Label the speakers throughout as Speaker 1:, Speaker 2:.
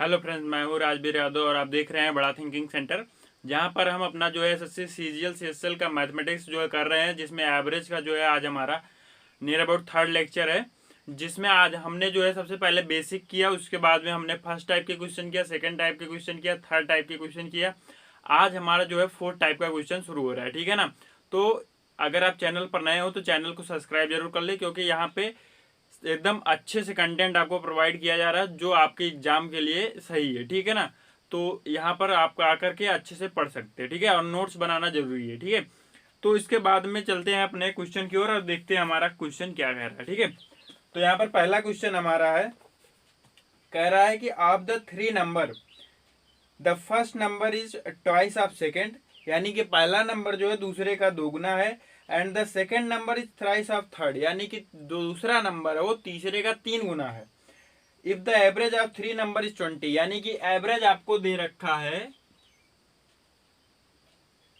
Speaker 1: Hello friends, मैं हूँ राजवीर यादव और आप देख रहे हैं बड़ा थिंकिंग सेंटर। जहाँ पर हम अपना जो है एसएससी सीजीएल सीएसएल का मैथमेटिक्स जो है कर रहे हैं, जिसमें एवरेज का जो है आज हमारा नियर अबाउट थर्ड लेक्चर है। जिसमें आज हमने जो है सबसे पहले बेसिक किया, उसके बाद में हमने फर्स्ट टाइप के क्वेश्चन किया, सेकंड टाइप के क्वेश्चन किया, थर्ड टाइप के क्वेश्चन किया। आज हमारा जो है फोर्थ टाइप का क्वेश्चन शुरू हो रहा है, ठीक है ना। तो अगर आप चैनल पर नए हो तो चैनल को सब्सक्राइब जरूर कर ले, क्योंकि यहाँ पे एकदम अच्छे से कंटेंट आपको प्रोवाइड किया जा रहा है जो आपके एग्जाम के लिए सही है, ठीक है ना। तो यहाँ पर आप आकर के अच्छे से पढ़ सकते हैं, ठीक है, और नोट्स बनाना जरूरी है, ठीक है। तो इसके बाद में चलते हैं अपने क्वेश्चन की ओर और देखते हैं हमारा क्वेश्चन क्या कह रहा है, ठीक है। तो यहाँ पर पहला क्वेश्चन हमारा है, कह रहा है कि of the three number the first number is twice of second, यानी कि पहला नंबर जो है दूसरे का दोगुना है। And the second number is thrice of third, यानी कि दूसरा नंबर है वो तीसरे का 3 गुना है। If the average of three number is 20, यानी कि एवरेज आपको दे रखा है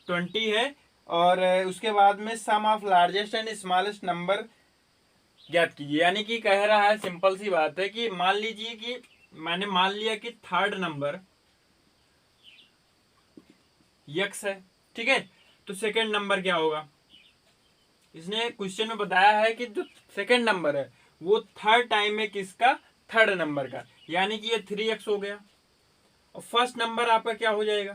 Speaker 1: 20 है। और उसके बाद में sum of largest and smallest number ज्ञात कीजिए। यानी कि कह रहा है, सिंपल सी बात है कि मान लीजिए कि मैंने मान लिया कि थर्ड नंबर यक्स है, ठीक है। तो सेकेंड नंबर क्या होगा, इसने क्वेश्चन में बताया है कि जो सेकेंड नंबर है वो थर्ड टाइम में किसका, थर्ड नंबर का, यानी कि ये 3x हो गया। और फर्स्ट नंबर आपका क्या हो जाएगा,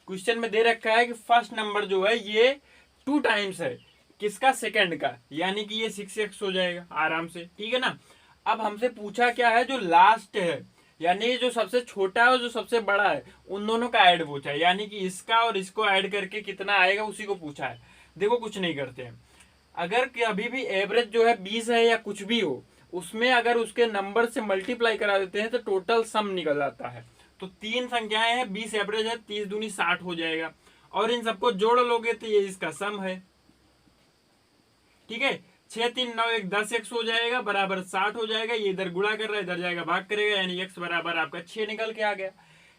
Speaker 1: क्वेश्चन में दे रखा है कि फर्स्ट नंबर जो है ये 2 टाइम्स है किसका, सेकंड का, यानी कि ये 6x हो जाएगा आराम से, ठीक है ना। अब हमसे पूछा क्या है, जो लास्ट है यानी जो सबसे छोटा है और जो सबसे बड़ा है उन दोनों का ऐड पूछा है, यानी कि इसका और इसको ऐड करके कितना आएगा उसी को पूछा है। देखो कुछ नहीं करते हैं, अगर अभी भी एवरेज जो है 20 है या कुछ भी हो, उसमें अगर उसके नंबर से मल्टीप्लाई करा देते हैं तो टोटल सम निकल जाता है। तो 3 संख्याएं हैं, 20 एवरेज है, 30 दूनी 60 हो जाएगा, और इन सबको जोड़ लोगे तो ये इसका सम है, ठीक है। 6 3 9 1 10x हो जाएगा बराबर 60 हो जाएगा। ये इधर गुणा कर रहा है, इधर जाएगा भाग करेगा, यानी x बराबर आपका 6 निकल के आ गया।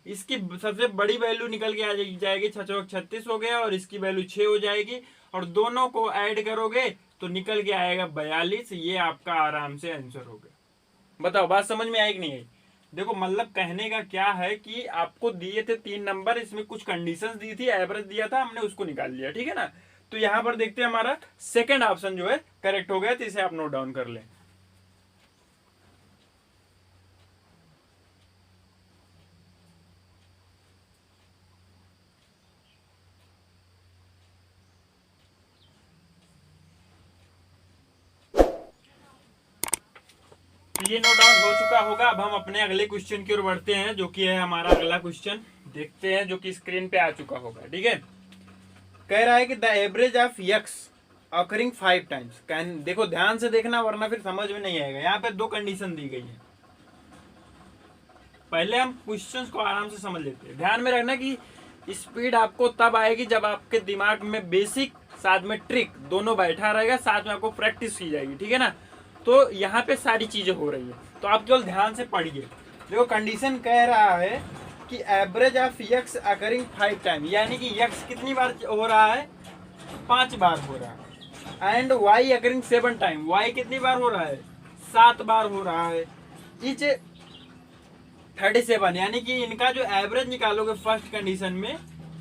Speaker 1: इसकी सबसे बड़ी वैल्यू निकल के आ जाएगी, 6 चौक 36 हो गया, और इसकी वैल्यू 6 हो जाएगी, और दोनों को ऐड करोगे तो निकल के आएगा 42। ये आपका आराम से आंसर हो गया। बताओ बात समझ में आई कि नहीं आई। देखो मतलब कहने का क्या है कि आपको दिए थे 3 नंबर, इसमें कुछ कंडीशंस दी थी, एवरेज दिया था, हमने उसको निकाल लिया, ठीक है ना। तो यहां पर देखते हैं हमारा सेकंड ऑप्शन जो है करेक्ट हो गया, तो इसे आप नोट डाउन कर लें। तो ये नोट डाउन हो चुका होगा। अब हम अपने अगले क्वेश्चन की ओर बढ़ते हैं, जो कि है हमारा अगला क्वेश्चन, देखते हैं, जो कि स्क्रीन पे आ चुका होगा, ठीक है। कह रहा है कि the average of x occurring 5 times. देखो ध्यान से देखना वरना फिर समझ में नहीं आएगा। यहाँ पे 2 कंडीशन दी गई है, पहले हम क्वेश्चंस को आराम से समझ लेते हैं। ध्यान में रखना कि स्पीड आपको तब आएगी जब आपके दिमाग में बेसिक साथ में ट्रिक दोनों बैठा रहेगा, साथ में आपको प्रैक्टिस की जाएगी, ठीक है ना। तो यहाँ पे सारी चीजें हो रही है, तो आप केवल ध्यान से पढ़िए। देखो कंडीशन कह रहा है कि average of x occurring 5 time, यानी कि यक्स कितनी बार हो रहा है, 5 बार हो रहा है। And Y occurring 7 time, Y कितनी बार हो रहा है, 7 बार हो रहा है। इच 37, यानी कि इनका जो एवरेज निकालोगे फर्स्ट कंडीशन में,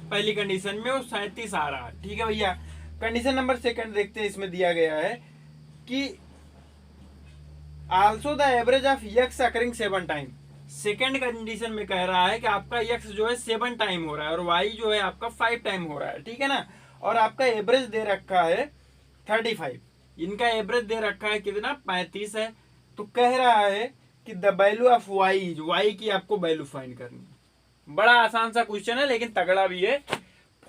Speaker 1: पहली कंडीशन में, वो 37 आ रहा है, ठीक है भैया। कंडीशन नंबर सेकंड देखते हैं, इसमें दिया गया है कि also the average of x occurring 7 time. Second condition में कह रहा है कि आपका यक्स जो है 7 टाइम हो रहा है और वाई जो है आपका 5 टाइम हो रहा है, ठीक है ना। और आपका एवरेज दे रखा है 35, इनका एवरेज दे रखा है कितना, 35 है। तो कह रहा है कि the value of Y, Y की आपको वैल्यू फाइंड करनी है। बड़ा आसान सा क्वेश्चन है लेकिन तगड़ा भी है।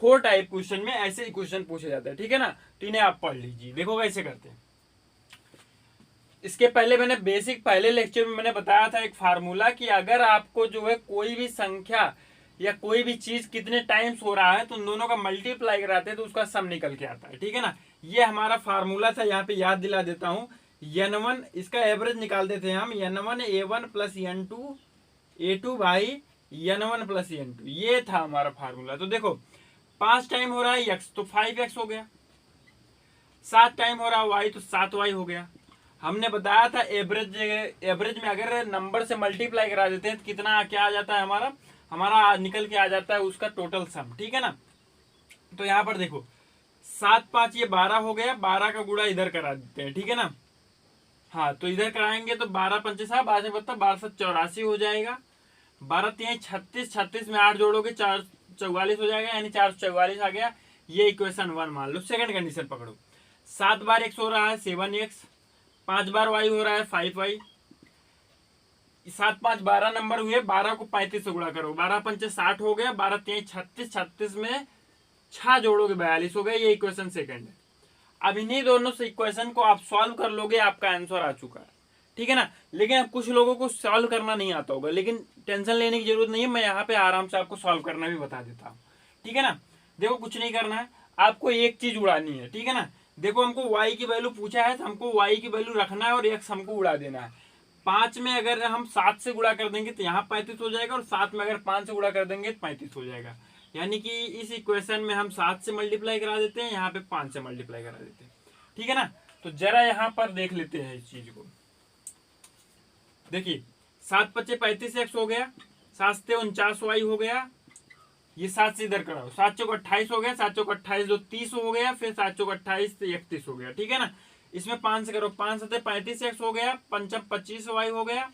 Speaker 1: 4 टाइप क्वेश्चन में ऐसे ही क्वेश्चन पूछे जाते हैं, ठीक है ना। तो इन्हें आप पढ़ लीजिए। देखो कैसे करते हैं। इसके पहले मैंने बेसिक पहले लेक्चर में मैंने बताया था एक फार्मूला, कि अगर आपको जो है कोई भी संख्या या कोई भी चीज कितने टाइम्स हो रहा है तो उन दोनों का मल्टीप्लाई कराते हैं तो उसका सम निकल के आता है, ठीक है ना। ये हमारा फार्मूला था, यहाँ पे याद दिला देता हूँ। n1 इसका एवरेज निकालते थे हम, n1 a1 plus n2 a2 by n1 plus n2, ये था हमारा फार्मूला। तो देखो 5 टाइम हो रहा है x तो 5x हो गया, 7 टाइम हो रहा है y तो 7y हो गया। हमने बताया था एवरेज, एवरेज में अगर नंबर से मल्टीप्लाई करा देते हैं तो कितना क्या आ जाता है, हमारा हमारा निकल के आ जाता है उसका टोटल सम, ठीक है ना। तो यहाँ पर देखो 7 5 ये 12 हो गया, 12 का गुणा इधर करा देते हैं, ठीक है ना। हाँ तो इधर कराएंगे तो 12 पंचे 7, 12 से बता 1284 हो जाएगा। 12 3 36, 36 में 8 जोड़ोगे 444 हो जाएगा, यानी 444 आ गया। ये इक्वेशन 1 मान लो। सेकंड कंडीशन पकड़ो, 7 बार x हो रहा है 7x, 5 बार y हो रहा है 5y, 7 5 12 नंबर हुए, 12 को 35 से गुणा करो, 12 पंचे 60 हो गया, 12 3 36, 36 में 6 जोड़ोगे 42 हो गया। ये इक्वेशन सेकंड है। अब इन्हीं दोनों से इक्वेशन को आप सॉल्व कर लोगे, आपका आंसर आ चुका है, ठीक है ना। लेकिन अब कुछ लोगों को सॉल्व करना नहीं आता होगा, लेकिन टेंशन लेने की जरूरत नहीं है, मैं यहाँ पे आराम से आपको सॉल्व करना भी बता देता हूँ, ठीक है ना। देखो कुछ नहीं करना है, आपको एक चीज उड़ानी है, ठीक है ना। देखो हमको y की वैल्यू पूछा है तो हमको y की वैल्यू रखना है और x हमको उड़ा देना है। 5 में अगर हम 7 से गुणा कर देंगे तो यहाँ 35 हो जाएगा, और 7 में अगर 5 से गुणा कर देंगे तो 35 हो जाएगा। यानी कि इस इक्वेशन में हम 7 से मल्टीप्लाई करा देते हैं, यहाँ पे 5 से मल्टीप्लाई करा देते हैं, ठीक है ना। तो जरा यहाँ पर देख लेते हैं इस चीज को। देखिए 7 पच्चे 35 एक्स हो गया, 7 से 49 वाई हो गया, ये 7 से इधर कराओ, 7 चौक 28 हो गया, 7 चौक 28 जो 30 हो गया, फिर 7 चौक 28 से 31 हो गया, ठीक है ना। इसमें 5 से करो, 5 से 35 एक्स हो गया, 5 25 वाई हो गया,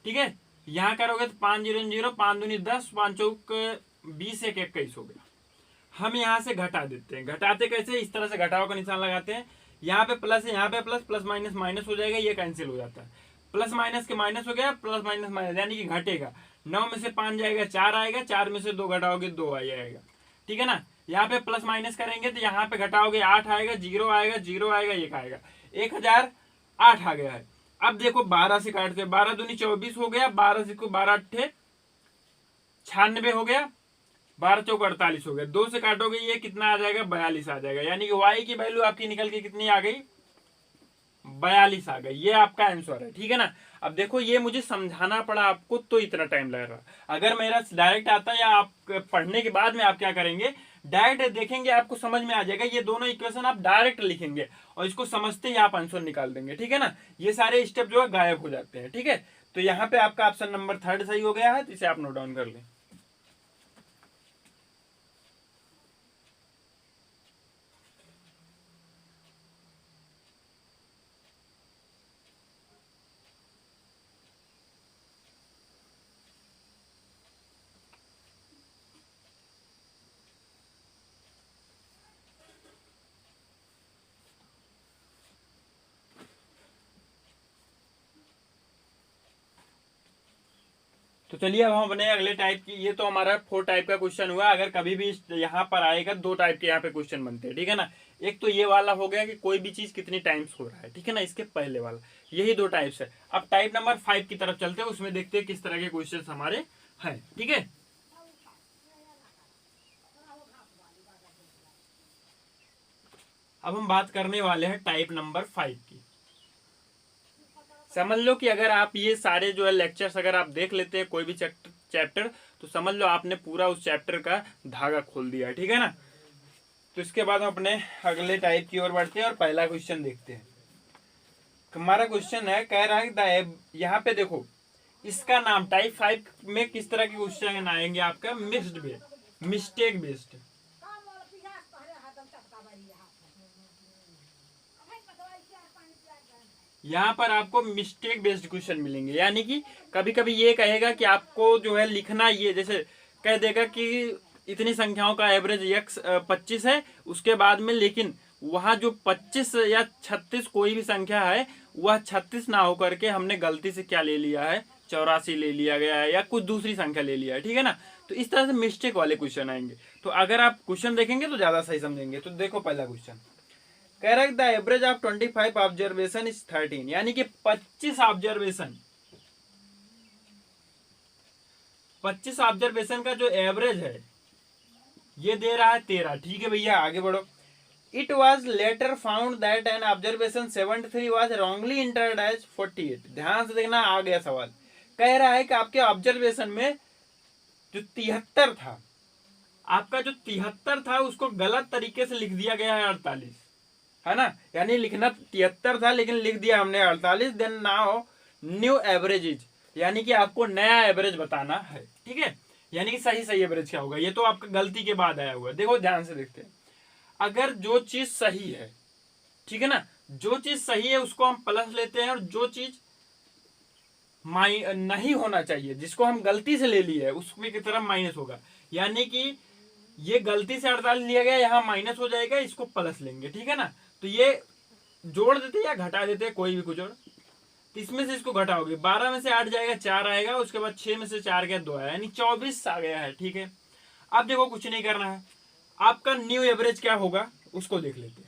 Speaker 1: ठीक है। यहाँ करोगे तो 5 0 0, 5 दूनी 10, 5 चौक 20 1 21 हो गया। हम यहाँ से घटा देते हैं। घटाते कैसे, इस तरह से घटाओ का निशान लगाते हैं, यहाँ पे प्लस है, यहाँ पे प्लस, प्लस माइनस माइनस हो जाएगा, ये कैंसिल हो जाता है। प्लस माइनस के माइनस हो गया, प्लस माइनस माइनस, यानी कि घटेगा। 9 में से 5 जाएगा 4 आएगा, 4 में से 2 घटाओगे 2 आ जाएगा, ठीक है ना। यहाँ पे प्लस माइनस करेंगे तो यहाँ पे घटाओगे 8 आएगा, 0 आएगा, 0 आएगा, 1 आएगा, 1008 आ गया है। अब देखो 12 से काटते, 12 दूनी 24 हो गया, 12 से 12 अट्ठे 96 हो गया, 12 चौक 48 हो गया। 2 से काटोगे ये कितना आ जाएगा, 42 आ जाएगा। यानी कि y की वैल्यू आपकी निकल के कितनी आ गई, 42 आ गई। ये आपका आंसर है, ठीक है ना। अब देखो ये मुझे समझाना पड़ा आपको तो इतना टाइम लग रहा। अगर मेरा डायरेक्ट आता या आप पढ़ने के बाद में आप क्या करेंगे, डायरेक्ट देखेंगे, आपको समझ में आ जाएगा। ये दोनों इक्वेशन आप डायरेक्ट लिखेंगे और इसको समझते ही आप आंसर निकाल देंगे, ठीक है ना। ये सारे स्टेप जो है गायब हो जाते हैं, ठीक है। तो यहाँ पे आपका ऑप्शन नंबर 3 सही हो गया है, तो इसे आप नोट डाउन कर लें। तो चलिए अब हम अपने अगले टाइप की, ये तो हमारा 4 टाइप का क्वेश्चन हुआ। अगर कभी भी यहाँ पर आएगा 2 टाइप के यहाँ पे क्वेश्चन बनते हैं, ठीक है ना। एक तो ये वाला हो गया कि कोई भी चीज कितनी टाइम्स हो रहा है, ठीक है ना, इसके पहले वाला, यही 2 टाइप्स है। अब टाइप नंबर 5 की तरफ चलते हैं, उसमें देखते हैं किस तरह के क्वेश्चन हमारे हैं, ठीक है। अब हम बात करने वाले हैं टाइप नंबर 5 की। समझ लो कि अगर आप ये सारे जो है लेक्चर्स अगर आप देख लेते हैं कोई भी चैप्टर, तो समझ लो आपने पूरा उस चैप्टर का धागा खोल दिया है, ठीक है ना। तो इसके बाद हम अपने अगले टाइप की ओर बढ़ते हैं और पहला क्वेश्चन देखते हैं। हमारा क्वेश्चन है, कह रहा है यहाँ पे देखो इसका नाम टाइप 5 में किस तरह के क्वेश्चन आएंगे आपका, मिक्स्ड बेस्ड, मिस्टेक बेस्ड। यहाँ पर आपको मिस्टेक बेस्ड क्वेश्चन मिलेंगे, यानी कि कभी कभी ये कहेगा कि आपको जो है लिखना, ये जैसे कह देगा कि इतनी संख्याओं का एवरेज x 25 है, उसके बाद में लेकिन वहाँ जो 25 या 36 कोई भी संख्या है वह 36 ना होकर के हमने गलती से क्या ले लिया है, 84 ले लिया गया है या कुछ दूसरी संख्या ले लिया है, ठीक है ना। तो इस तरह से मिस्टेक वाले क्वेश्चन आएंगे। तो अगर आप क्वेश्चन देखेंगे तो ज्यादा सही समझेंगे। तो देखो पहला क्वेश्चन कह रहा है the average of 25 observation is 13, यानी कि 25 ऑब्जर्वेशन, 25 ऑब्जर्वेशन का जो एवरेज है ये दे रहा है 13, ठीक है भैया। आगे बढ़ो। It was later found that an observation 73 was wrongly entered as 48। ध्यान से देखना, आ गया सवाल। कह रहा है कि आपके ऑब्जर्वेशन में जो 73 था, आपका जो 73 था उसको गलत तरीके से लिख दिया गया है 48। है ना, यानी लिखना 73 था लेकिन लिख दिया हमने 48। Then now new average is, यानी कि आपको नया एवरेज बताना है, ठीक है, यानी कि सही सही एवरेज क्या होगा। ये तो आपका गलती के बाद आया हुआ है। देखो ध्यान से देखते हैं, अगर जो चीज सही है, ठीक है ना, जो चीज सही है उसको हम प्लस लेते हैं, और जो चीज नहीं होना चाहिए, जिसको हम गलती से ले लिए उसमें की तरफ माइनस होगा। यानी कि ये गलती से 48 लिया गया, यहाँ माइनस हो जाएगा, इसको प्लस लेंगे, ठीक है ना। तो ये जोड़ देते या घटा देते, कोई भी कुछ और। तो इसमें से इसको घटाओगे, 12 में से 8 जाएगा, 4 आएगा, उसके बाद 6 में से 4 गया, 2 आया, यानी 24 आ गया है, ठीक है। अब देखो कुछ नहीं करना है, आपका न्यू एवरेज क्या होगा उसको देख लेते हैं।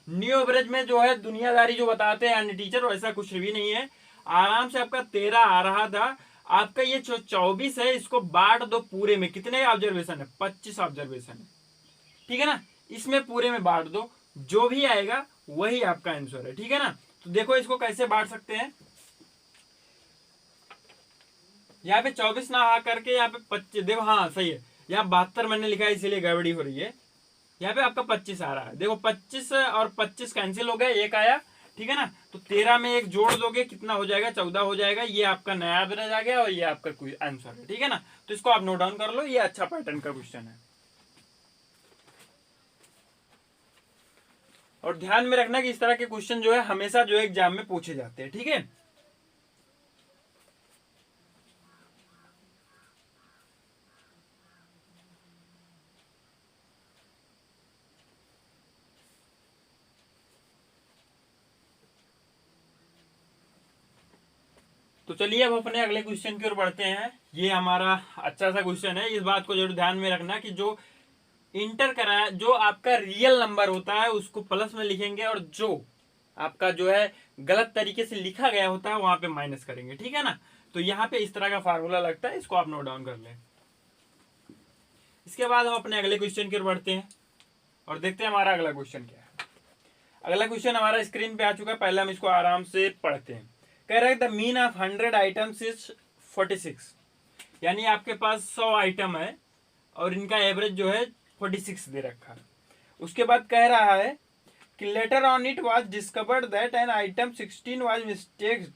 Speaker 1: न्यू एवरेज में जो है दुनियादारी जो बताते हैं अन्य टीचर, वैसा कुछ भी नहीं है। आराम से आपका 13 आ रहा था, आपका ये 24 है, इसको बांट दो पूरे में। कितने ऑब्जर्वेशन है? 25 ऑब्जर्वेशन है, ठीक है ना। इसमें पूरे में बांट दो, जो भी आएगा वही आपका आंसर है, ठीक है ना। तो देखो इसको कैसे बांट सकते हैं। यहाँ पे 24 ना आ करके यहाँ पे 25, देखो हाँ सही है, यहाँ 72 मैंने लिखा है इसीलिए गड़बड़ी हो रही है। यहाँ पे आपका 25 आ रहा है, देखो 25 और 25 कैंसिल हो गया, एक आया, ठीक है ना। तो 13 में एक जोड़ दोगे कितना हो जाएगा? 14 हो जाएगा। ये आपका नया एवरेज आ गया और ये आपका कोई आंसर है, ठीक है ना। तो इसको आप नोट डाउन कर लो, ये अच्छा पैटर्न का क्वेश्चन है। और ध्यान में रखना कि इस तरह के क्वेश्चन जो है हमेशा जो है एग्जाम में पूछे जाते हैं, ठीक है। तो चलिए अब अपने अगले क्वेश्चन की ओर बढ़ते हैं। ये हमारा अच्छा सा क्वेश्चन है, इस बात को जरूर ध्यान में रखना कि जो इंटर कराया, जो आपका रियल नंबर होता है उसको प्लस में लिखेंगे, और जो आपका जो है गलत तरीके से लिखा गया होता है वहां पे माइनस करेंगे, ठीक है ना। तो यहाँ पे इस तरह का फार्मूला लगता है, इसको आप नोट डाउन कर लें। इसके बाद हम अपने अगले क्वेश्चन की ओर बढ़ते हैं और देखते हैं हमारा अगला क्वेश्चन क्या है। अगला क्वेश्चन हमारा स्क्रीन पे आ चुका है, पहले हम इसको आराम से पढ़ते हैं। कह रहा है the mean of 100 items is 46, यानी आपके पास 100 आइटम है और इनका एवरेज जो है 46 दे रखा है। उसके बाद कह रहा है कि later on it was discovered that an item 16 was mistake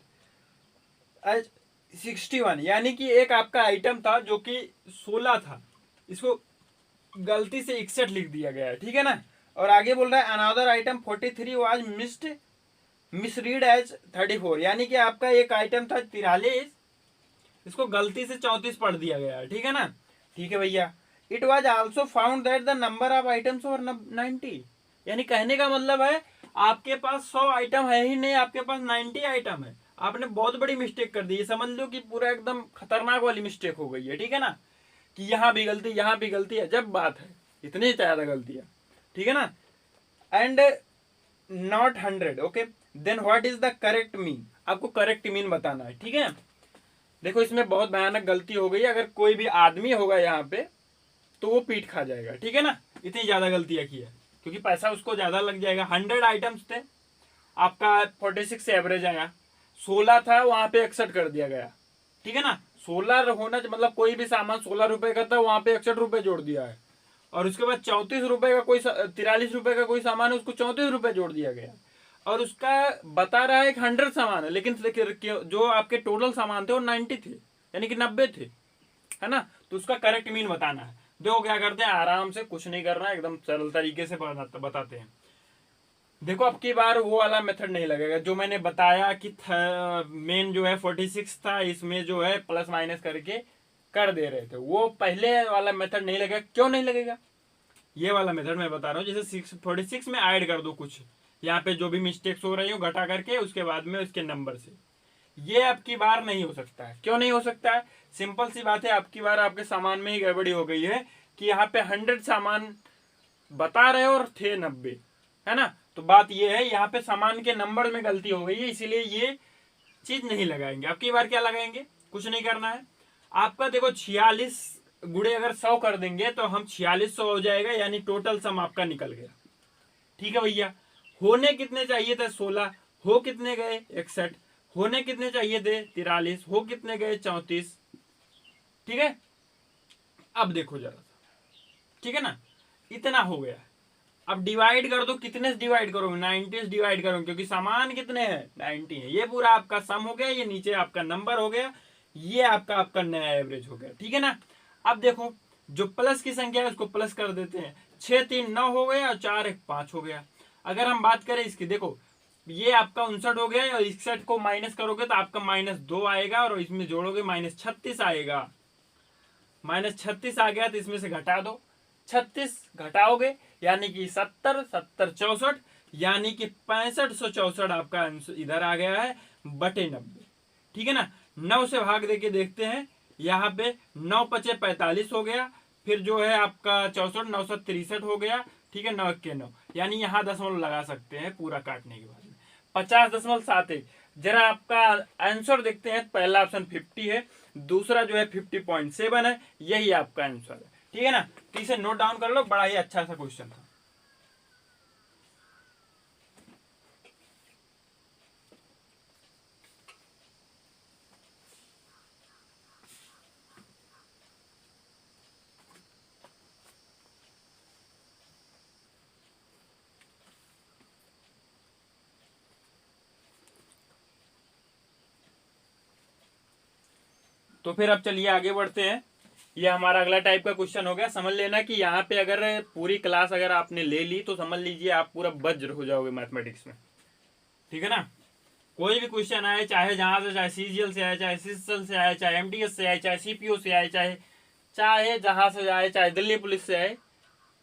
Speaker 1: as 61, यानी कि एक आपका आइटम था जो कि 16 था, इसको गलती से 61 लिख दिया गया है, ठीक है ना। और आगे बोल रहा है another item 43 was misread as 34, यानी कि आपका एक आइटम था 43, इसको गलती से 34 पढ़ दिया गया है, ठीक है ना। ठीक है भैया। It was also found that the number of items और 90, यानी कहने का मतलब है आपके पास 100 आइटम है ही नहीं, आपके पास 90 आइटम है। आपने बहुत बड़ी मिस्टेक कर दी, समझ लो कि पूरा एकदम खतरनाक वाली मिस्टेक हो गई है, ठीक है ना। कि यहाँ भी गलती, यहाँ भी गलती है, जब बात है इतनी ज्यादा गलती है, ठीक है ना। And not 100, okay. Then what is the correct mean, आपको करेक्ट मीन बताना है, ठीक है। देखो इसमें बहुत भयानक गलती हो गई, अगर कोई भी आदमी होगा यहाँ पे तो वो पीट खा जाएगा, ठीक है ना। इतनी ज्यादा गलतियां की है, क्योंकि पैसा उसको ज्यादा लग जाएगा। 100 आइटम्स थे, आपका 46 से एवरेज आया, 16 था वहां पे 61 कर दिया गया, ठीक है ना। 16 होना मतलब कोई भी सामान 16 रुपए का था, वहां पे 61 रुपए जोड़ दिया है। और उसके बाद 34 रुपए का कोई 43 रुपए का कोई सामान है, उसको 34 रुपए जोड़ दिया गया। और उसका बता रहा है 100 सामान है, लेकिन जो आपके टोटल सामान थे वो 90 थे, यानी कि 90 थे, है ना। तो उसका करेक्ट मीन बताना है। देखो क्या करते हैं, आराम से, कुछ नहीं करना, एकदम सरल तरीके से बताते हैं। देखो अब की बार वो वाला मेथड नहीं लगेगा जो मैंने बताया कि मेन जो है 46 था, इसमें जो है प्लस माइनस करके कर दे रहे थे, वो पहले वाला मेथड नहीं लगेगा। क्यों नहीं लगेगा? ये वाला मेथड मैं बता रहा हूँ, जैसे 46 में ऐड कर दो कुछ, यहाँ पे जो भी मिस्टेक्स हो रही हो घटा करके, उसके बाद में उसके नंबर से। ये अब की बार नहीं हो सकता है। क्यों नहीं हो सकता है? सिंपल सी बात है, अब की बार आपके सामान में ही गड़बड़ी हो गई है कि यहाँ पे 100 सामान बता रहे हो और थे 90, है ना। तो बात ये है, यहाँ पे सामान के नंबर में गलती हो गई है, इसीलिए ये चीज नहीं लगाएंगे। अब की बार क्या लगाएंगे? कुछ नहीं करना है आपका। देखो 46 गुड़े अगर 100 कर देंगे तो हम 4600 हो जाएगा, यानी टोटल सम आपका निकल गया, ठीक है भैया। होने कितने चाहिए थे? 16, हो कितने गए? 61। होने कितने चाहिए थे? 43, हो कितने गए? 34, ठीक है। अब देखो जरा, ठीक है ना, इतना हो गया। अब डिवाइड कर दो, कितने से डिवाइड करोगे, 90 से डिवाइड करोगे, क्योंकि समान कितने हैं 90 है। ये पूरा आपका सम हो गया, ये नीचे आपका नंबर हो गया, ये आपका आपका नया एवरेज हो गया, ठीक है ना। अब देखो जो प्लस की संख्या है उसको प्लस कर देते हैं, 6 3 9 हो गया और 4 1 5 हो गया। अगर हम बात करें इसकी, देखो ये आपका 59 हो गया और 61 को माइनस करोगे तो आपका -2 आएगा और इसमें जोड़ोगे -36 आएगा। -36 आ गया तो इसमें से घटा दो, 36 घटाओगे यानी कि 70 70 64, यानी कि 6564 आपका आंसर इधर आ गया है बटे 90, ठीक है ना। 9 से भाग देके देखते हैं, यहाँ पे 9 पचे 45 हो गया, फिर जो है आपका 64 963 हो गया, ठीक है, 9 के 9, यानी यहाँ दशमलव लगा सकते हैं पूरा काटने के बाद में 50.71। जरा आपका आंसर देखते हैं, पहला ऑप्शन 50 है, दूसरा जो है 50.7 है, यही आपका आंसर है, ठीक है ना। तो इसे नोट डाउन कर लो, बड़ा ही अच्छा सा क्वेश्चन था। तो फिर अब चलिए आगे बढ़ते हैं। ये हमारा अगला टाइप का क्वेश्चन हो गया। समझ लेना कि यहाँ पे अगर पूरी क्लास अगर आपने ले ली तो समझ लीजिए आप पूरा वज्र हो जाओगे मैथमेटिक्स में, ठीक है ना। कोई भी क्वेश्चन आए, चाहे जहां से, चाहे सीजीएल से आए, चाहे सीजीएल से आए, चाहे एमटीएस से आए, चाहे सीपीओ से आए, चाहे चाहे जहां से आए, चाहे दिल्ली पुलिस से आए,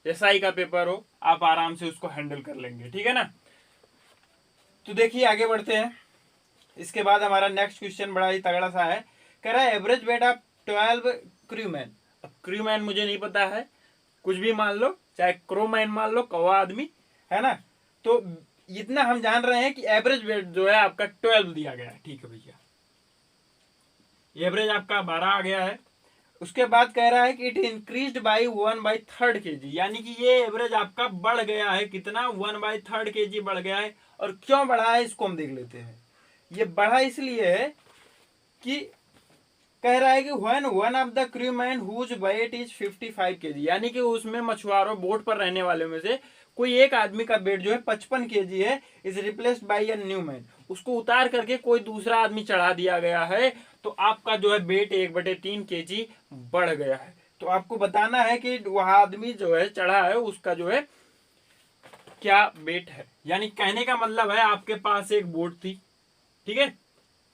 Speaker 1: एसआई का पेपर हो, आप आराम से उसको हैंडल कर लेंगे, ठीक है ना। तो देखिए आगे बढ़ते हैं। इसके बाद हमारा नेक्स्ट क्वेश्चन बड़ा ही तगड़ा सा है, कह रहा है एवरेज वेट ऑफ 12 क्रूमैन। अब क्रूमैन मुझे नहीं पता है, कुछ भी मान लो, चाहे क्रोमैन मान लो, कौवा आदमी, है ना। तो इतना हम जान रहे हैं कि एवरेज वेट जो है आपका 12 दिया गया है, ठीक है भैया, एवरेज आपका 12 आ गया है। उसके बाद कह रहा है कि इट इंक्रीज बाई 1/3 kg, यानी कि ये एवरेज आपका बढ़ गया है, कितना 1/3 kg बढ़ गया है। और क्यों बढ़ा है इसको हम देख लेते हैं। ये बढ़ा इसलिए है कि कह रहा है कि one of the crewman whose weight is 55 kg, यानी कि उसमें मछुआरों बोट पर रहने वाले में से कोई एक आदमी का वेट जो है 55 kg है, is replaced by a new man, उसको उतार करके कोई दूसरा आदमी चढ़ा दिया गया है, तो आपका जो है वेट 1/3 kg बढ़ गया है। तो आपको बताना है कि वह आदमी जो है चढ़ा है उसका जो है क्या वेट है। यानी कहने का मतलब है आपके पास एक बोट थी, ठीक है,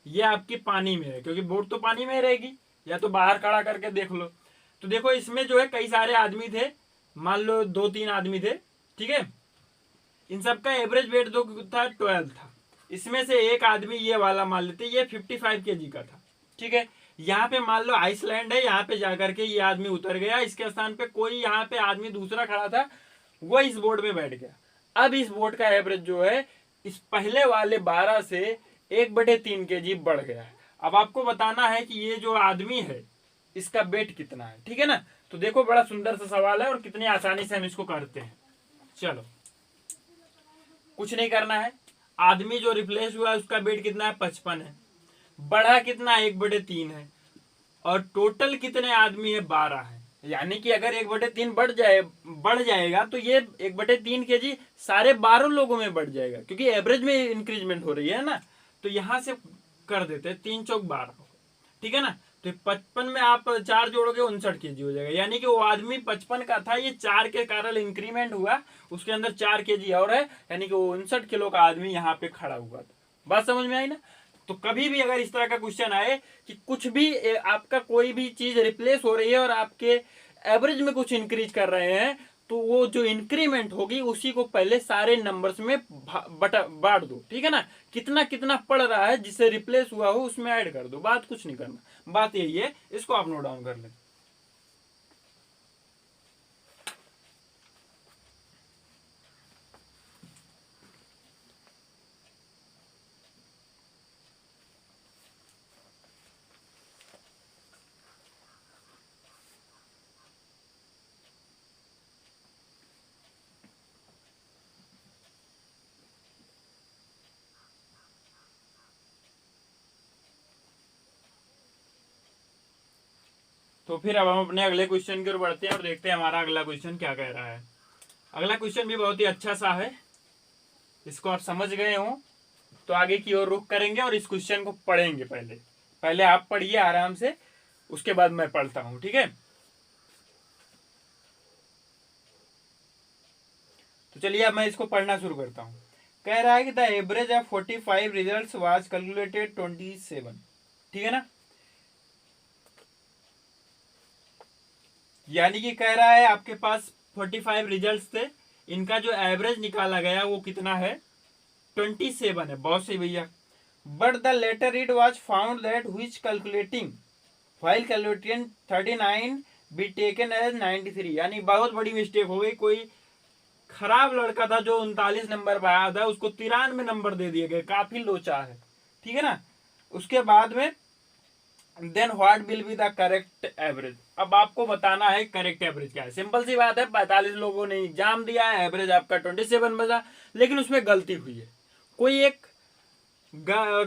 Speaker 1: ये आपकी पानी में है, क्योंकि बोट तो पानी में रहेगी, या तो बाहर खड़ा करके देख लो। तो देखो इसमें जो है कई सारे आदमी थे, मान लो 2-3 आदमी थे, ठीक है, इन सबका एवरेज वेट जो था 12 था। इसमें से एक आदमी ये वाला मान लेते, ये 55 kg का था, ठीक है। यहाँ पे मान लो आइसलैंड है, यहाँ पे जाकर के ये आदमी उतर गया, इसके स्थान पे कोई यहाँ पे आदमी दूसरा खड़ा था, वो इस बोट में बैठ गया। अब इस बोट का एवरेज जो है इस पहले वाले 12 से 1/3 kg बढ़ गया है। अब आपको बताना है कि ये जो आदमी है इसका वेट कितना है, ठीक है ना। तो देखो बड़ा सुंदर सा सवाल है और कितनी आसानी से हम इसको करते हैं। चलो कुछ नहीं करना है, आदमी जो रिप्लेस हुआ है उसका वेट कितना है 55 है, बढ़ा कितना 1/3 है, और टोटल कितने आदमी है 12 है। यानी कि अगर 1/3 बढ़ जाएगा तो ये 1/3 kg सारे 12 लोगों में बढ़ जाएगा, क्योंकि एवरेज में इंक्रीजमेंट हो रही है ना। तो यहां से कर देते हैं 3 चौक 12, ठीक है ना। तो 55 में आप 4 जोड़ोगे 59 kg हो जाएगा, यानी कि वो आदमी 55 का था, ये 4 के कारण इंक्रीमेंट हुआ, उसके अंदर 4 kg और है, यानी कि वो 59 किलो का आदमी यहाँ पे खड़ा हुआ था। बात समझ में आई ना। तो कभी भी अगर इस तरह का क्वेश्चन आए कि कुछ भी आपका कोई भी चीज रिप्लेस हो रही है और आपके एवरेज में कुछ इंक्रीज कर रहे हैं, तो वो जो इंक्रीमेंट होगी उसी को पहले सारे नंबर्स में बांट दो, ठीक है ना। कितना कितना पड़ रहा है जिससे रिप्लेस हुआ हो उसमें ऐड कर दो, बात कुछ नहीं करना, बात यही है, इसको आप नोट डाउन कर लें। तो फिर अब हम अपने अगले क्वेश्चन की ओर बढ़ते हैं और देखते हैं हमारा अगला क्वेश्चन क्या कह रहा है। अगला क्वेश्चन भी बहुत ही अच्छा सा है, इसको आप समझ गए हो तो आगे की ओर रुख करेंगे और इस क्वेश्चन को पढ़ेंगे। पहले पहले आप पढ़िए आराम से, उसके बाद मैं पढ़ता हूं, ठीक है। तो चलिए अब मैं इसको पढ़ना शुरू करता हूं। कह रहा है कि the average of 45 results was calculated 27, ठीक है ना। यानी कि कह रहा है आपके पास 45 रिजल्ट्स थे, इनका जो एवरेज निकाला गया वो कितना है, 27 है। बहुत सही भैया। But the later it was found that which calculating while calculating 39 be taken as 93, यानी बहुत बड़ी मिस्टेक हो गई। कोई खराब लड़का था जो 39 नंबर पर आया था, उसको 93 नंबर दे दिए गए, काफी लोचा है, ठीक है ना। उसके बाद में then what will be the correct average. अब आपको बताना है करेक्ट एवरेज क्या है। सिंपल सी बात है, 45 लोगों ने एग्जाम दिया है, एवरेज आपका 27 बचा, लेकिन उसमें गलती हुई है। कोई एक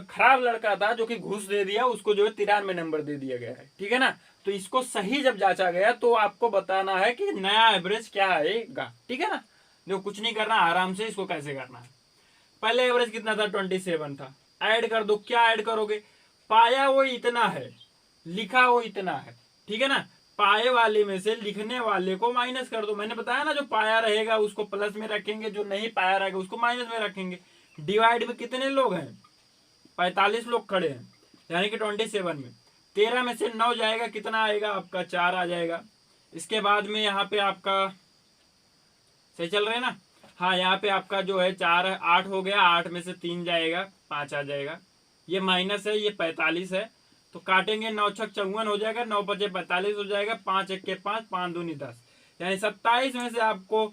Speaker 1: खराब लड़का था जो कि घूस दे दिया, उसको जो है 93 नंबर दे दिया गया है, ठीक है ना। तो इसको सही जब जांचा गया तो आपको बताना है कि नया एवरेज क्या आएगा, ठीक है ना। जो कुछ नहीं करना, आराम से इसको कैसे करना है। पहले एवरेज कितना था, 27 था। ऐड कर दो, क्या ऐड करोगे, पाया वो इतना है, लिखा वो इतना है, ठीक है ना। पाए वाले में से लिखने वाले को माइनस कर दो। मैंने बताया ना, जो पाया रहेगा उसको प्लस में रखेंगे, जो नहीं पाया रहेगा उसको माइनस में रखेंगे। डिवाइड में कितने लोग हैं, 45 लोग खड़े हैं, यानी कि 27 में 13 में से 9 जाएगा, कितना आएगा आपका, 4 आ जाएगा। इसके बाद में यहाँ पे आपका सही चल रहे हैं ना, हाँ यहाँ पे आपका जो है 4 8 हो गया, 8 में से 3 जाएगा, 5 आ जाएगा। ये माइनस है, ये 45 है, तो काटेंगे, 9 छक 54 हो जाएगा, 9 पचे 45 हो जाएगा, 5 एक के 5, 5 दूनी 10, यानी 27 में से आपको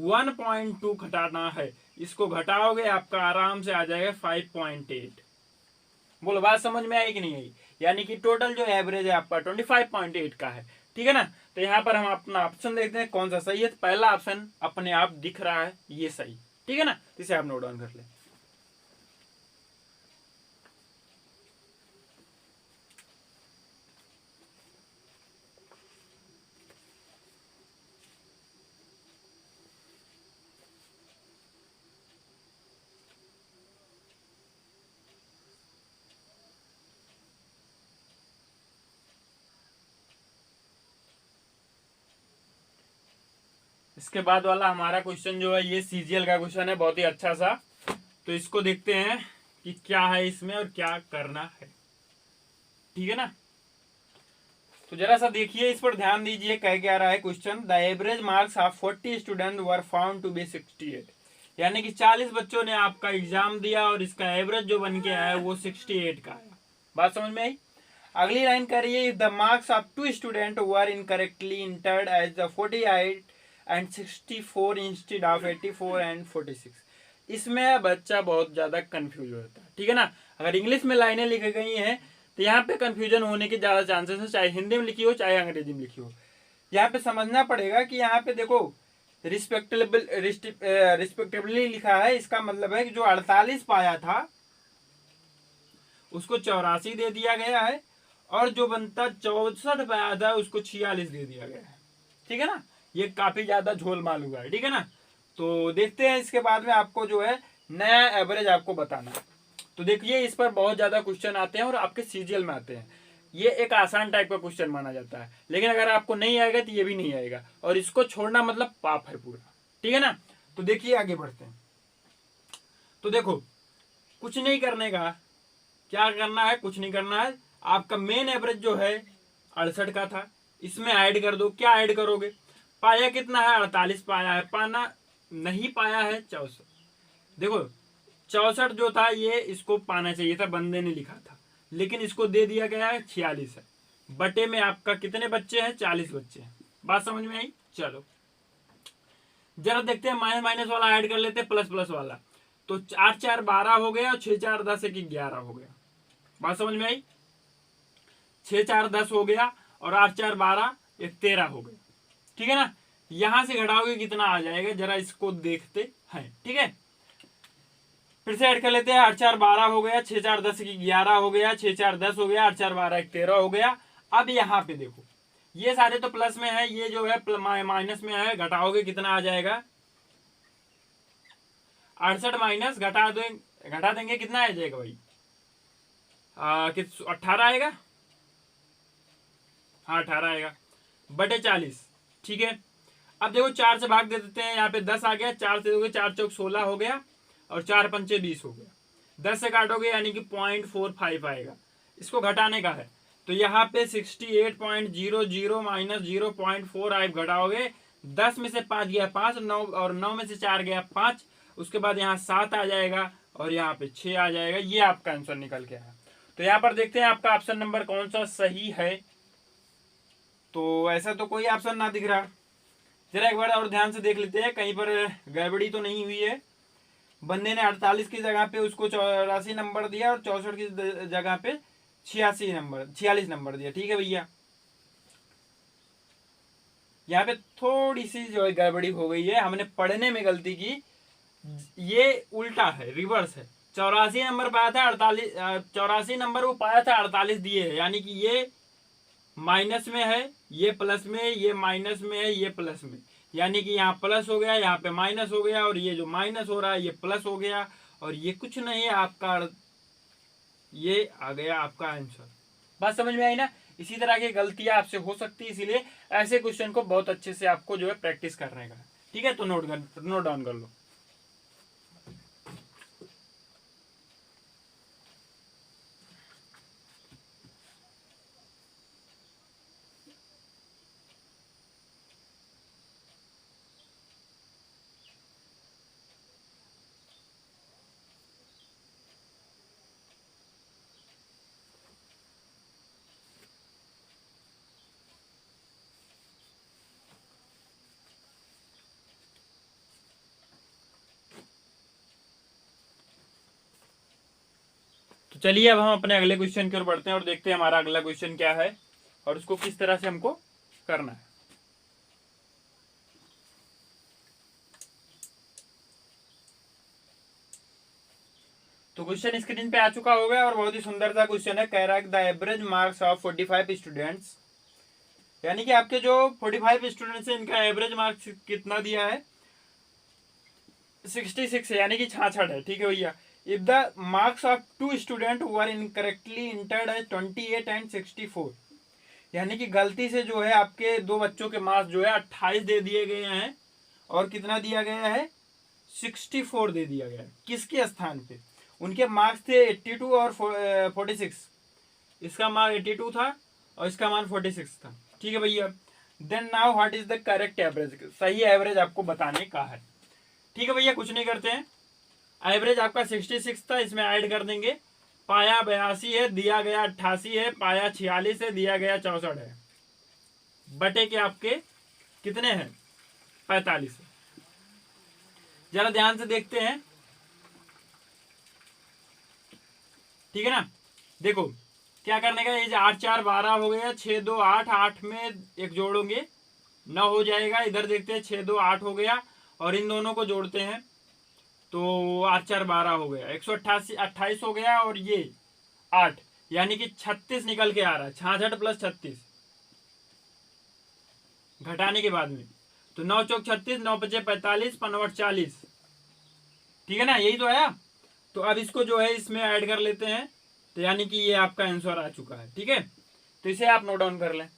Speaker 1: 1.2 घटाना है। इसको घटाओगे आपका आराम से आ जाएगा 5.8। बोलो बात समझ में आई कि नहीं आई। यानी कि टोटल जो एवरेज है आपका 25.8 का है, ठीक है ना। तो यहाँ पर हम अपना ऑप्शन देखते हैं कौन सा सही है। पहला ऑप्शन अपने आप दिख रहा है, ये सही, ठीक है ना। इसे आप नोट डाउन कर ले। इसके बाद वाला हमारा क्वेश्चन जो है ये सीजीएल का क्वेश्चन है, बहुत ही अच्छा सा। तो इसको देखते हैं कि क्या है इसमें और क्या करना है, ठीक है ना। तो जरा सा देखिए, इस पर ध्यान दीजिए, कह क्या रहा है question. The average marks of 40 student were found to be 68, यानी कि 40 बच्चों ने आपका एग्जाम दिया और इसका एवरेज जो बन के आया वो 68 का आया। बात समझ में आई। अगली लाइन करिए, the marks of 2 student were incorrectly entered as the 48 and 64 instead of 84 and 46। इसमें बच्चा बहुत ज्यादा कंफ्यूज होता है, ठीक है ना। अगर इंग्लिश में लाइनें लिखी गई हैं तो यहाँ पे कंफ्यूजन होने के ज्यादा चांसेस है, चाहे हिंदी में लिखी हो चाहे अंग्रेजी में लिखी हो। यहाँ पे समझना पड़ेगा कि यहाँ पे देखो रिस्पेक्टेबली लिखा है, इसका मतलब है कि जो 48 पाया था उसको 84 दे दिया गया है, और जो बनता 64 पाया था उसको 46 दे दिया गया है, ठीक है ना। ये काफी ज्यादा झोलमाल हुआ है, ठीक है ना। तो देखते हैं इसके बाद में आपको जो है नया एवरेज आपको बताना है। तो देखिए, इस पर बहुत ज्यादा क्वेश्चन आते हैं और आपके सीजीएल में आते हैं। ये एक आसान टाइप का क्वेश्चन माना जाता है, लेकिन अगर आपको नहीं आएगा तो ये भी नहीं आएगा, और इसको छोड़ना मतलब पाप है पूरा, ठीक है ना। तो देखिए आगे बढ़ते हैं। तो देखो, कुछ नहीं करने का, क्या करना है, कुछ नहीं करना है। आपका मेन एवरेज जो है 68 का था, इसमें ऐड कर दो। क्या ऐड करोगे, पाया कितना है, 48 पाया है, पाना नहीं पाया है 64। देखो 64 जो था ये इसको पाना चाहिए था, बंदे ने लिखा था, लेकिन इसको दे दिया गया है 46 है। बटे में आपका कितने बच्चे हैं, 40 बच्चे हैं। बात समझ में आई। चलो जरा देखते हैं, माइनस माइनस वाला ऐड कर लेते हैं, प्लस प्लस वाला। तो 8 4 12 हो गया और 6 4 10 एक 11 हो गया। बात समझ में आई। 6 4 10 हो गया और 8 4 12 एक 13 हो गया, ठीक है ना। यहां से घटाओगे कितना आ जाएगा, जरा इसको देखते हैं, ठीक है। फिर से ऐड कर लेते हैं, 8 4 12 हो गया, 6 4 10 की 11 हो गया, 6 4 10 हो गया, 8 4 12 एक 13 हो गया। अब यहाँ पे देखो, ये सारे तो प्लस में है, ये जो है माइनस में है, घटाओगे कितना आ जाएगा, 68 माइनस घटा देंगे कितना आ जाएगा भाई, 18 आएगा। हाँ 18 आएगा बटे 40। ठीक है, अब देखो 4 से भाग दे देते हैं, यहाँ पे 10 आ गया, 4 से दोगे 4 चौक 16 हो गया और 4 पंचे 20 हो गया। 10 से काटोगे यानी कि 0.45 आएगा, इसको घटाने का है। तो यहाँ पे 68.00 माइनस 0.4 आप घटाओगे, 10 में से 5 गया 5, 9 और 9 में से 4 गया 5, उसके बाद यहाँ 7 आ जाएगा और यहाँ पे 6 आ जाएगा। ये आपका आंसर निकल के आया। तो यहाँ पर देखते हैं आपका ऑप्शन नंबर कौन सा सही है। तो ऐसा तो कोई ऑप्शन ना दिख रहा, जरा एक बार और ध्यान से देख लेते हैं कहीं पर गड़बड़ी तो नहीं हुई है। बंदे ने 48 की जगह पे उसको 84 नंबर दिया और 64 की जगह पे 46 नंबर दिया। ठीक है भैया, यहाँ पे थोड़ी सी जो है गड़बड़ी हो गई है, हमने पढ़ने में गलती की। ये उल्टा है, रिवर्स है। 84 नंबर पाया था, 84 नंबर वो पाया था, 48 दिए है, यानी कि ये माइनस में है, ये प्लस में, ये माइनस में है, ये प्लस में, यानी कि यहाँ प्लस हो गया, यहाँ पे माइनस हो गया, और ये जो माइनस हो रहा है ये प्लस हो गया, और ये कुछ नहीं है आपका, ये आ गया आपका आंसर। बात समझ में आई ना। इसी तरह की गलतियां आपसे हो सकती है, इसीलिए ऐसे क्वेश्चन को बहुत अच्छे से आपको जो है प्रैक्टिस करने का। ठीक है, तो नोट डाउन कर लो। तो चलिए अब हम अपने अगले क्वेश्चन की ओर बढ़ते हैं और देखते हैं हमारा अगला क्वेश्चन क्या है और उसको किस तरह से हमको करना है। तो क्वेश्चन स्क्रीन पे आ चुका होगा और बहुत ही सुंदर सा क्वेश्चन है। कह रहा है the average marks of 45 students, यानी कि आपके जो 45 स्टूडेंट्स हैं इनका एवरेज मार्क्स कितना दिया है, 66 है, यानी कि 66 है। ठीक है भैया, if the marks of 2 student were incorrectly entered है 28 एंड 64, यानी कि गलती से जो है आपके दो बच्चों के मार्क्स जो है 28 दे दिए गए हैं और कितना दिया गया है, 64 दे दिया गया है। किसके स्थान पे, उनके मार्क्स थे 82 और 46, इसका मार्क 82 था और इसका मार्क 46 था। ठीक है भैया, then now what is the correct average, सही एवरेज आपको बताने का है। ठीक है भैया, कुछ नहीं करते हैं, एवरेज आपका 66 था, इसमें ऐड कर देंगे, पाया 82 है, दिया गया 88 है, पाया 46 है, दिया गया 64 है, बटे के आपके कितने हैं, 45 है। जरा ध्यान से देखते हैं। ठीक है ना, देखो क्या करने का, ये 8 4 12 हो गया, 6 2 8, 8 में एक जोड़ोगे 9 हो जाएगा। इधर देखते हैं 6 2 8 हो गया और इन दोनों को जोड़ते हैं तो 8 4 12 हो गया, 188 28 हो गया और ये 8, यानी कि 36 निकल के आ रहा है। 66 प्लस 36 घटाने के बाद में, तो 9 चौक 36, 9 पचे 45, 5 40। ठीक है ना, यही तो आया। तो अब इसको जो है इसमें ऐड कर लेते हैं, तो यानी कि ये आपका आंसर आ चुका है। ठीक है, तो इसे आप नोट डाउन कर लें।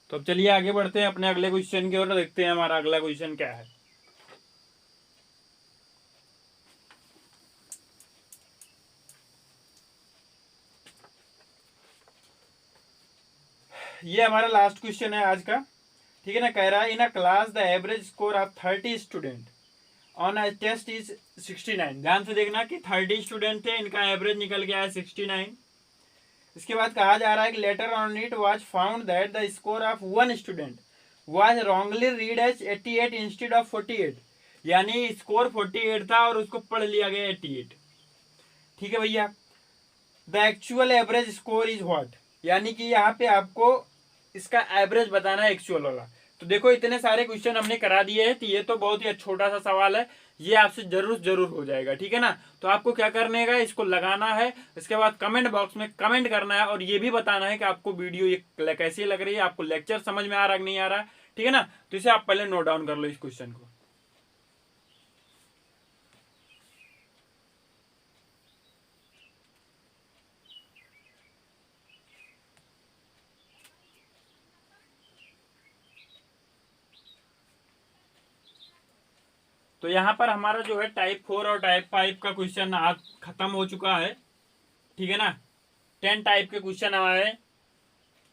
Speaker 1: तो अब चलिए आगे बढ़ते हैं अपने अगले क्वेश्चन की ओर, देखते हैं हमारा अगला क्वेश्चन क्या है। ये हमारा लास्ट क्वेश्चन है आज का। ठीक है ना, कह रहा है in a class the average score of 30 student on a test is 69। ध्यान से देखना कि 30 स्टूडेंट थे, इनका एवरेज निकल गया है 69। इसके बाद कहा जा रहा है कि later on it was found that the score of one student was wrongly read as 88 instead of 48, यानी स्कोर 48 था और उसको पढ़ लिया गया 88। ठीक है भैया। The actual average score is what, यानी कि यहाँ पे आपको इसका एवरेज बताना है एक्चुअल वाला। तो देखो इतने सारे क्वेश्चन हमने करा दिए हैं, तो ये तो बहुत ही छोटा सा सवाल है, ये आपसे जरूर हो जाएगा। ठीक है ना। तो आपको क्या करने का, इसको लगाना है, इसके बाद कमेंट बॉक्स में कमेंट करना है और ये भी बताना है कि आपको वीडियो ये कैसी लग रही है, आपको लेक्चर समझ में आ रहा है कि नहीं आ रहा है। ठीक है ना। तो इसे आप पहले नोट डाउन कर लो इस क्वेश्चन को। तो यहाँ पर हमारा जो है टाइप 4 और टाइप 5 का क्वेश्चन आज खत्म हो चुका है। ठीक है ना। 10 टाइप के क्वेश्चन हमारे,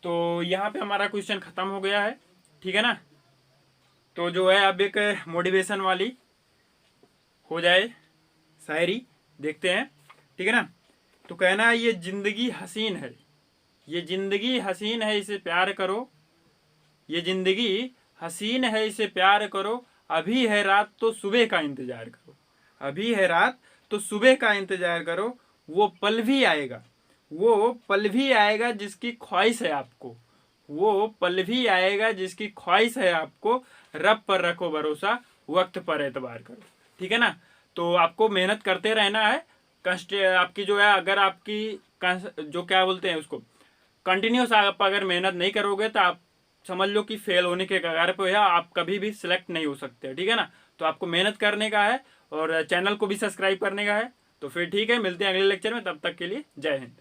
Speaker 1: तो यहाँ पे हमारा क्वेश्चन खत्म हो गया है। ठीक है ना। तो जो है अब एक मोटिवेशन वाली हो जाए शायरी देखते हैं। ठीक है ना। तो कहना है ये जिंदगी हसीन है, ये जिंदगी हसीन है इसे प्यार करो, ये जिंदगी हसीन है इसे प्यार करो, अभी है रात तो सुबह का इंतजार करो, अभी है रात तो सुबह का इंतजार करो, वो पल भी आएगा, वो पल भी आएगा जिसकी ख्वाहिश है आपको, वो पल भी आएगा जिसकी ख्वाहिश है आपको, रब पर रखो भरोसा, वक्त पर एतबार करो। ठीक है ना। तो आपको मेहनत करते रहना है। कष्ट आपकी जो है, अगर आपकी जो क्या बोलते हैं उसको, कंटिन्यूस आप अगर मेहनत नहीं करोगे तो आप समझ लो कि फेल होने के कगार पे है, आप कभी भी सिलेक्ट नहीं हो सकते। ठीक है ना। तो आपको मेहनत करने का है और चैनल को भी सब्सक्राइब करने का है। तो फिर ठीक है, मिलते हैं अगले लेक्चर में, तब तक के लिए जय हिंद।